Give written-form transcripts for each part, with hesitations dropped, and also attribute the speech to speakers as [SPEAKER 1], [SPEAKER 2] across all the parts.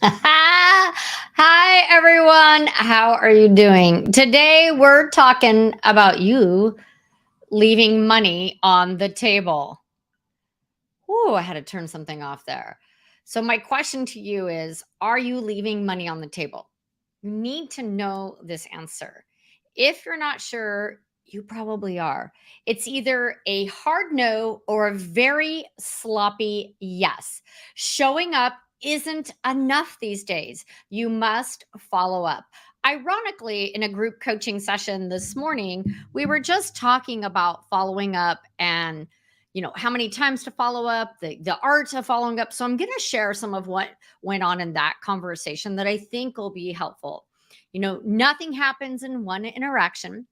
[SPEAKER 1] Hi, everyone. How are you doing? Today, we're talking about you leaving money on the table. Ooh, I had to turn something off there. So, my question to you is: are you leaving money on the table? You need to know this answer. If you're not sure, you probably are. It's either a hard no or a very sloppy yes. Showing up isn't enough these days. You must follow up. Ironically, in a group coaching session this morning, we were just talking about following up and how many times to follow up, the art of following up. So I'm going to share some of what went on in that conversation that I think will be helpful. Nothing happens in one interaction.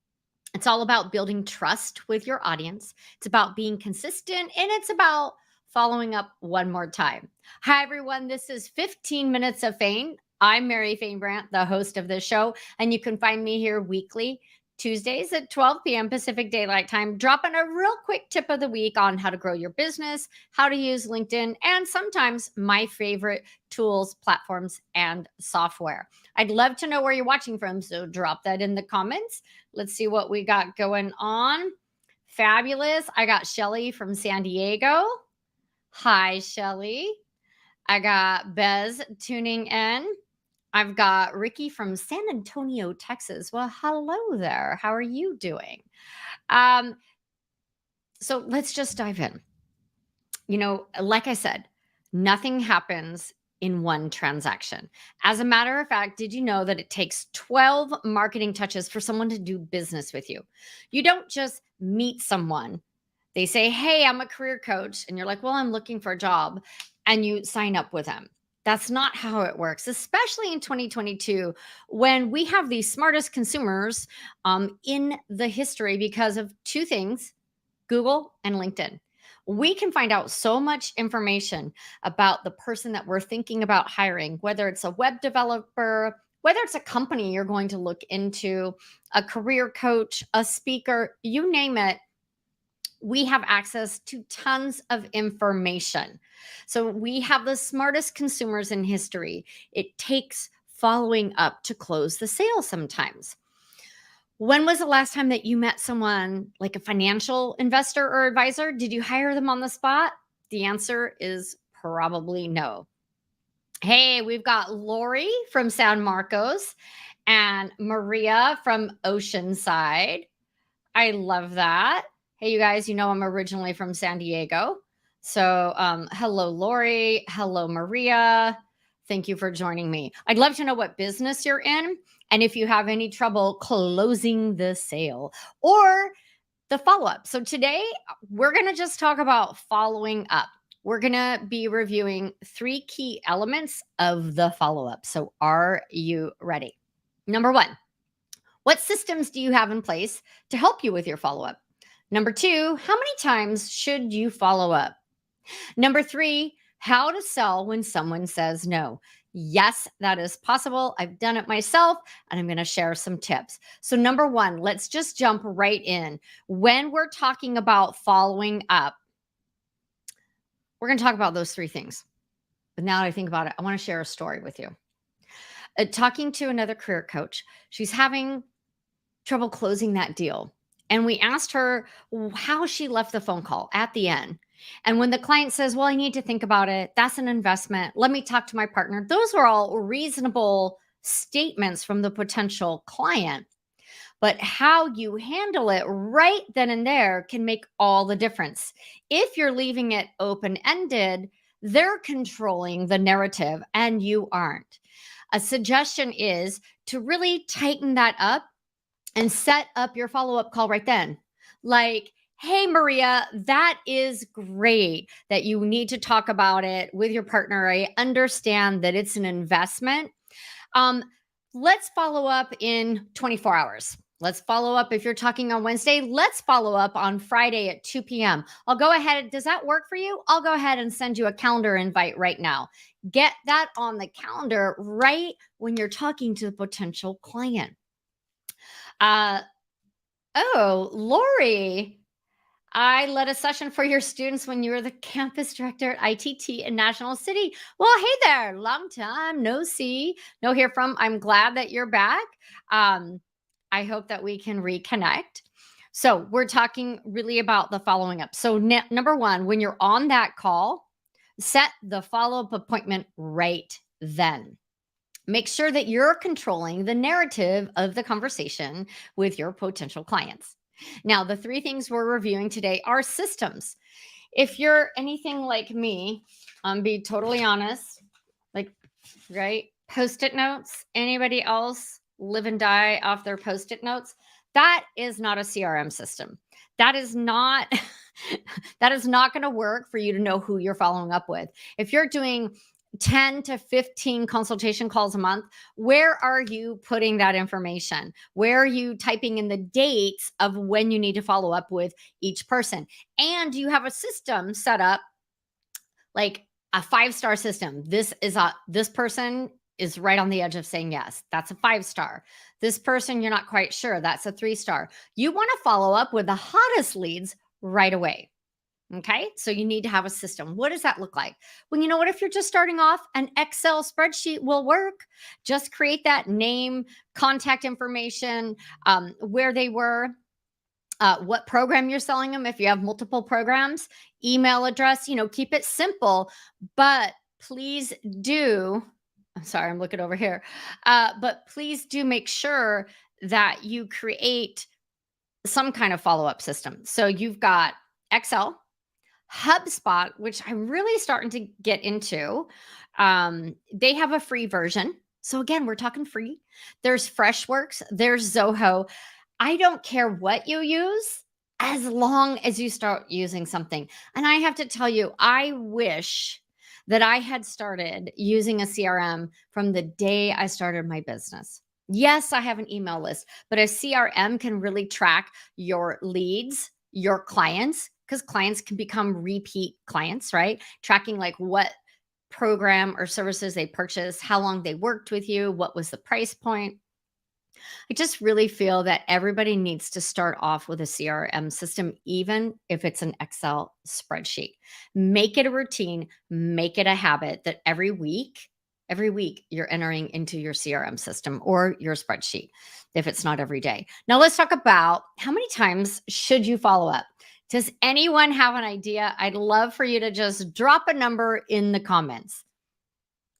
[SPEAKER 1] It's all about building trust with your audience. It's about being consistent, and it's about following up one more time. Hi, everyone. This is 15 Minutes of Fain. I'm Mary Fain Brandt, the host of this show, and you can find me here weekly, Tuesdays at 12 p.m. Pacific Daylight Time, dropping a real quick tip of the week on how to grow your business, how to use LinkedIn, and sometimes my favorite tools, platforms, and software. I'd love to know where you're watching from, so drop that in the comments. Let's see what we got going on. Fabulous. I got Shelly from San Diego. Hi, Shelly. I got Bez tuning in. I've got Ricky from San Antonio, Texas. Well, hello there. How are you doing? Um, so let's just dive in. Like I said, nothing happens in one transaction. As a matter of fact, did you know that it takes 12 marketing touches for someone to do business with you? You don't just meet someone. They say, "Hey, I'm a career coach." And you're like, "Well, I'm looking for a job." And you sign up with them. That's not how it works, especially in 2022 when we have the smartest consumers in the history because of two things: Google and LinkedIn. We can find out so much information about the person that we're thinking about hiring, whether it's a web developer, whether it's a company you're going to look into, a career coach, a speaker, you name it. We have access to tons of information. So we have the smartest consumers in history. It takes following up to close the sale sometimes. When was the last time that you met someone like a financial investor or advisor? Did you hire them on the spot? The answer is probably no. Hey, we've got Lori from San Marcos and Maria from Oceanside. I love that. Hey, you guys, I'm originally from San Diego. So, hello, Lori. Hello, Maria. Thank you for joining me. I'd love to know what business you're in and if you have any trouble closing the sale or the follow up. So, today we're going to just talk about following up. We're going to be reviewing three key elements of the follow up. So, are you ready? Number one, what systems do you have in place to help you with your follow up? Number two, how many times should you follow up? Number three, how to sell when someone says no. Yes, that is possible. I've done it myself, and I'm going to share some tips. So, number one, let's just jump right in. When we're talking about following up, we're going to talk about those three things. But now that I think about it, I want to share a story with you. Talking to another career coach, she's having trouble closing that deal. And we asked her how she left the phone call at the end. And when the client says, "Well, I need to think about it. That's an investment. Let me talk to my partner." Those were all reasonable statements from the potential client. But how you handle it right then and there can make all the difference. If you're leaving it open ended, they're controlling the narrative and you aren't. A suggestion is to really tighten that up and set up your follow up call right then. Like, "Hey, Maria, that is great that you need to talk about it with your partner. I understand that it's an investment. Um, let's follow up in 24 hours. Let's follow up if you're talking on Wednesday. Let's follow up on Friday at 2 p.m. I'll go ahead. Does that work for you? I'll go ahead and send you a calendar invite right now." Get that on the calendar right when you're talking to the potential client. Uh, oh, Lori. I led a session for your students when you were the campus director at ITT in National City. Well, hey there, long time no see, no hear from. I'm glad that you're back. Um, I hope that we can reconnect. So, we're talking really about the following up. So, number one, when you're on that call, set the follow up appointment right then. Make sure that you're controlling the narrative of the conversation with your potential clients. Now, the three things we're reviewing today are systems. If you're anything like me, be totally honest, like, right? Post-it notes. Anybody else live and die off their post-it notes? That is not a CRM system. That is not that is not going to work for you to know who you're following up with. If you're doing 10 to 15 consultation calls a month, where are you putting that information? Where are you typing in the dates of when you need to follow up with each person? And you have a system set up, like a 5-star system. This person is right on the edge of saying yes. That's a 5-star. This person, you're not quite sure. That's a 3-star. You want to follow up with the hottest leads right away. Okay. So you need to have a system. What does that look like? Well, you know what? If you're just starting off, an Excel spreadsheet will work. Just create that name, contact information, where they were, what program you're selling them. If you have multiple programs, email address, keep it simple, but please do. I'm sorry, I'm looking over here. But please do make sure that you create some kind of follow up system. So you've got Excel, HubSpot, which I'm really starting to get into. They have a free version. So again, we're talking free. There's Freshworks, there's Zoho. I don't care what you use as long as you start using something. And I have to tell you, I wish that I had started using a CRM from the day I started my business. Yes, I have an email list, but a CRM can really track your leads, your clients, because clients can become repeat clients, right? Tracking like what program or services they purchased, how long they worked with you, what was the price point. I just really feel that everybody needs to start off with a CRM system, even if it's an Excel spreadsheet. Make it a routine, make it a habit that every week you're entering into your CRM system or your spreadsheet if it's not every day. Now let's talk about how many times should you follow up? Does anyone have an idea? I'd love for you to just drop a number in the comments.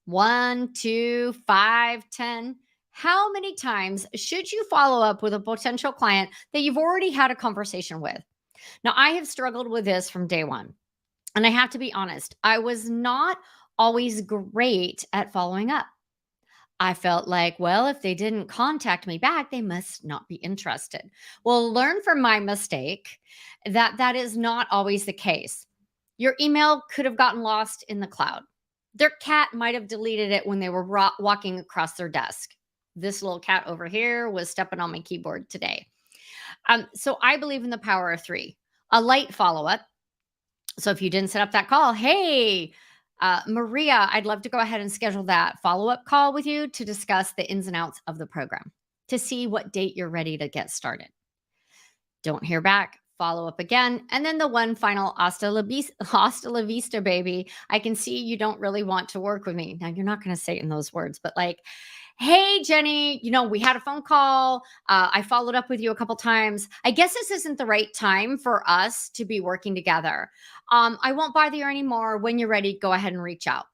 [SPEAKER 1] 1, 2, 5, 10. How many times should you follow up with a potential client that you've already had a conversation with? Now, I have struggled with this from day one. And I have to be honest, I was not always great at following up. I felt like, well, if they didn't contact me back, they must not be interested. Well, learn from my mistake that that is not always the case. Your email could have gotten lost in the cloud. Their cat might have deleted it when they were walking across their desk. This little cat over here was stepping on my keyboard today. So I believe in the power of three. A light follow up. So if you didn't set up that call, hey, Maria, I'd love to go ahead and schedule that follow up call with you to discuss the ins and outs of the program to see what date you're ready to get started. Don't hear back. Follow up again. And then the one final hasta la vista, baby. I can see you don't really want to work with me. Now, you're not going to say it in those words, but like, hey, Jenny, we had a phone call. I followed up with you a couple times. I guess this isn't the right time for us to be working together. I won't bother you anymore. When you're ready, go ahead and reach out.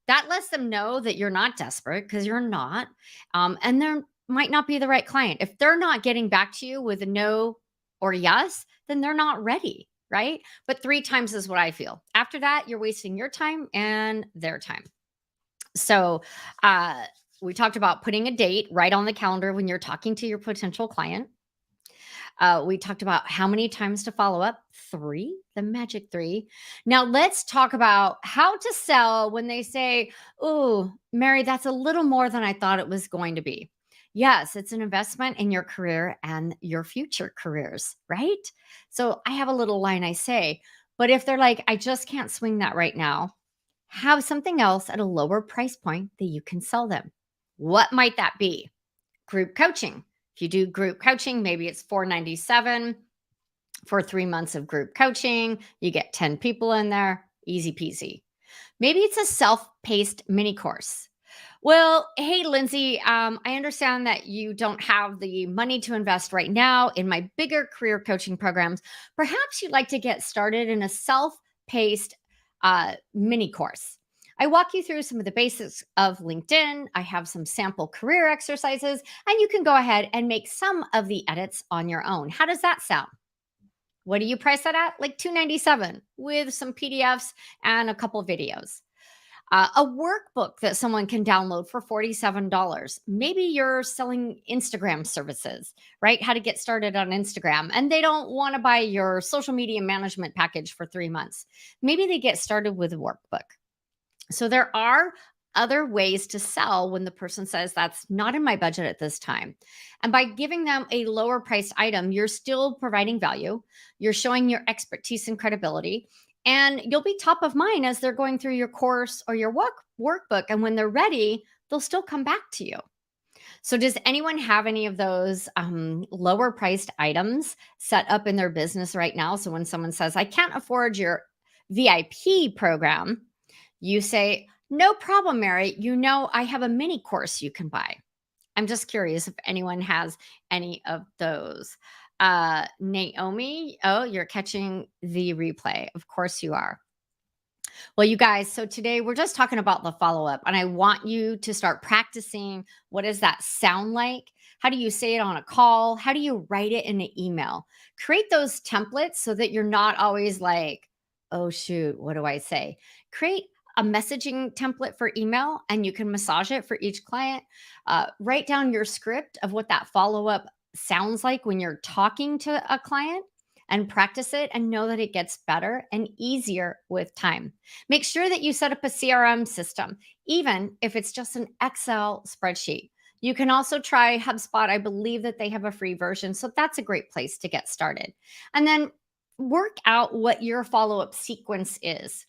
[SPEAKER 1] That lets them know that you're not desperate, because you're not. And there might not be the right client. If they're not getting back to you with a no or yes, then they're not ready, right? But 3 times is what I feel. After that, you're wasting your time and their time. So, we talked about putting a date right on the calendar when you're talking to your potential client. We talked about how many times to follow up. 3, the magic 3. Now let's talk about how to sell when they say, "Oh, Mary, that's a little more than I thought it was going to be." Yes, it's an investment in your career and your future careers, right? So I have a little line I say, but if they're like, "I just can't swing that right now," have something else at a lower price point that you can sell them. What might that be? Group coaching. If you do group coaching, maybe it's $497. for 3 months of group coaching. You get 10 people in there, easy peasy. Maybe it's a self-paced mini course. Well, hey, Lindsay, I understand that you don't have the money to invest right now in my bigger career coaching programs. Perhaps you'd like to get started in a self paced mini course. I walk you through some of the basics of LinkedIn. I have some sample career exercises, and you can go ahead and make some of the edits on your own. How does that sound? What do you price that at? Like $297 with some PDFs and a couple videos. A workbook that someone can download for $47. Maybe you're selling Instagram services, right? How to get started on Instagram, and they don't want to buy your social media management package for 3 months. Maybe they get started with a workbook. So there are other ways to sell when the person says that's not in my budget at this time. And by giving them a lower priced item, you're still providing value. You're showing your expertise and credibility, and you'll be top of mind as they're going through your course or your workbook. And when they're ready, they'll still come back to you. So, does anyone have any of those lower priced items set up in their business right now? So, when someone says, I can't afford your VIP program, you say, no problem, Mary. You know, I have a mini course you can buy. I'm just curious if anyone has any of those. Naomi, oh, you're catching the replay. Of course you are. Well, you guys, so today we're just talking about the follow up, and I want you to start practicing. What does that sound like? How do you say it on a call? How do you write it in an email? Create those templates so that you're not always like, oh, shoot, what do I say? Create a messaging template for email, and you can massage it for each client. Write down your script of what that follow up sounds like when you're talking to a client, and practice it, and know that it gets better and easier with time. Make sure that you set up a CRM system, even if it's just an Excel spreadsheet. You can also try HubSpot. I believe that they have a free version. So that's a great place to get started. And then work out what your follow up sequence is.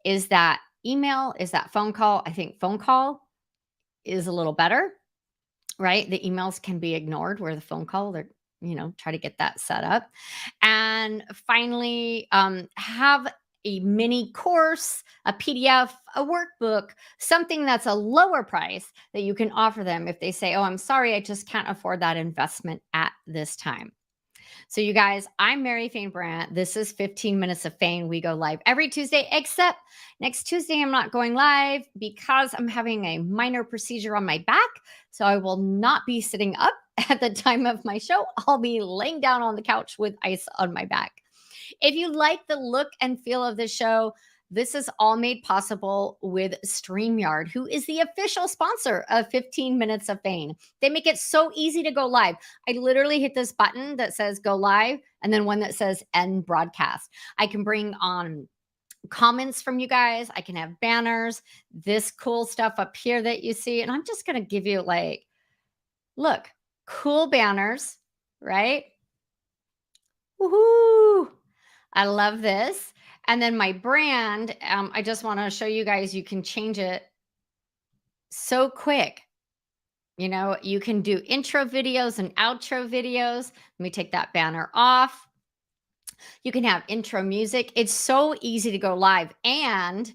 [SPEAKER 1] Is that email? Is that phone call? I think phone call is a little better, right? The emails can be ignored, where the phone call, they're, try to get that set up. And finally, have a mini course, a PDF, a workbook, something that's a lower price that you can offer them if they say, oh, I'm sorry, I just can't afford that investment at this time. So, you guys, I'm Mary Fain Brandt. This is 15 Minutes of Fain. We go live every Tuesday, except next Tuesday, I'm not going live because I'm having a minor procedure on my back. So, I will not be sitting up at the time of my show. I'll be laying down on the couch with ice on my back. If you like the look and feel of the show, this is all made possible with StreamYard, who is the official sponsor of 15 Minutes of Fain. They make it so easy to go live. I literally hit this button that says go live and then one that says end broadcast. I can bring on comments from you guys. I can have banners, this cool stuff up here that you see. And I'm just going to give you look, cool banners, right? Woohoo! I love this. And then my brand, I just want to show you guys, you can change it so quick. You can do intro videos and outro videos. Let me take that banner off. You can have intro music. It's so easy to go live. And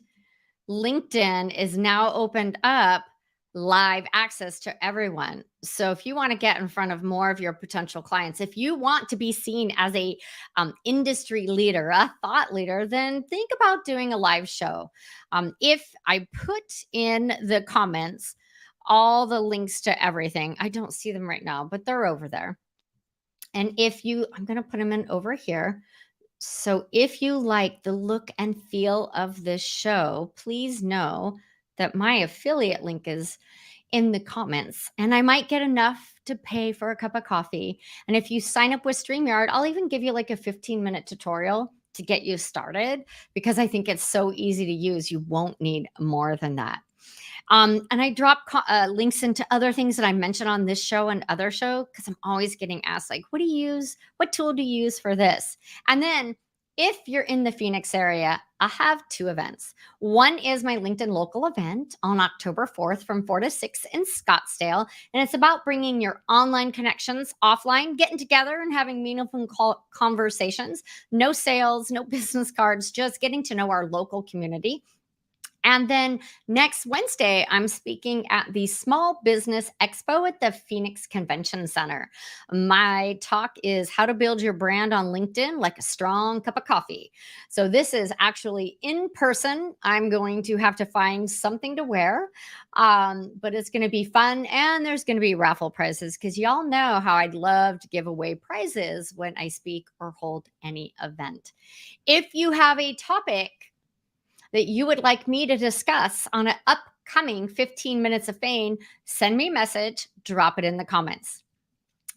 [SPEAKER 1] LinkedIn is now opened up live access to everyone. So if you want to get in front of more of your potential clients, if you want to be seen as a industry leader, a thought leader, then think about doing a live show. If I put in the comments all the links to everything, I don't see them right now, but they're over there. And I'm going to put them in over here. So if you like the look and feel of this show, please know that my affiliate link is in the comments, and I might get enough to pay for a cup of coffee. And if you sign up with StreamYard, I'll even give you a 15-minute tutorial to get you started, because I think it's so easy to use. You won't need more than that. And I drop links into other things that I mentioned on this show and other show, because I'm always getting asked, what do you use? What tool do you use for this? And then If you're in the Phoenix area, I have two events. One is my LinkedIn local event on October 4th from 4 to 6 in Scottsdale. And it's about bringing your online connections offline, getting together and having meaningful conversations. No sales, no business cards, just getting to know our local community. And then next Wednesday, I'm speaking at the Small Business Expo at the Phoenix Convention Center. My talk is how to build your brand on LinkedIn like a strong cup of coffee. So, this is actually in person. I'm going to have to find something to wear, but it's going to be fun. And there's going to be raffle prizes because y'all know how I'd love to give away prizes when I speak or hold any event. If you have a topic that you would like me to discuss on an upcoming 15 minutes of Fain, send me a message, drop it in the comments.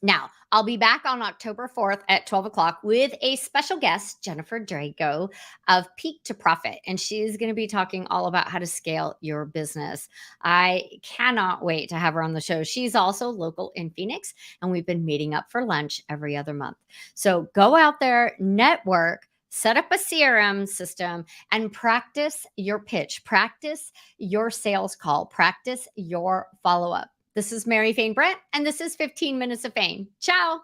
[SPEAKER 1] Now, I'll be back on October 4th at 12 o'clock with a special guest, Jennifer Drago of Peak to Profit. And she's going to be talking all about how to scale your business. I cannot wait to have her on the show. She's also local in Phoenix, and we've been meeting up for lunch every other month. So go out there, network, set up a CRM system, and practice your pitch, practice your sales call, practice your follow up. This is Mary Fain Brent, and this is 15 Minutes of Fame. Ciao.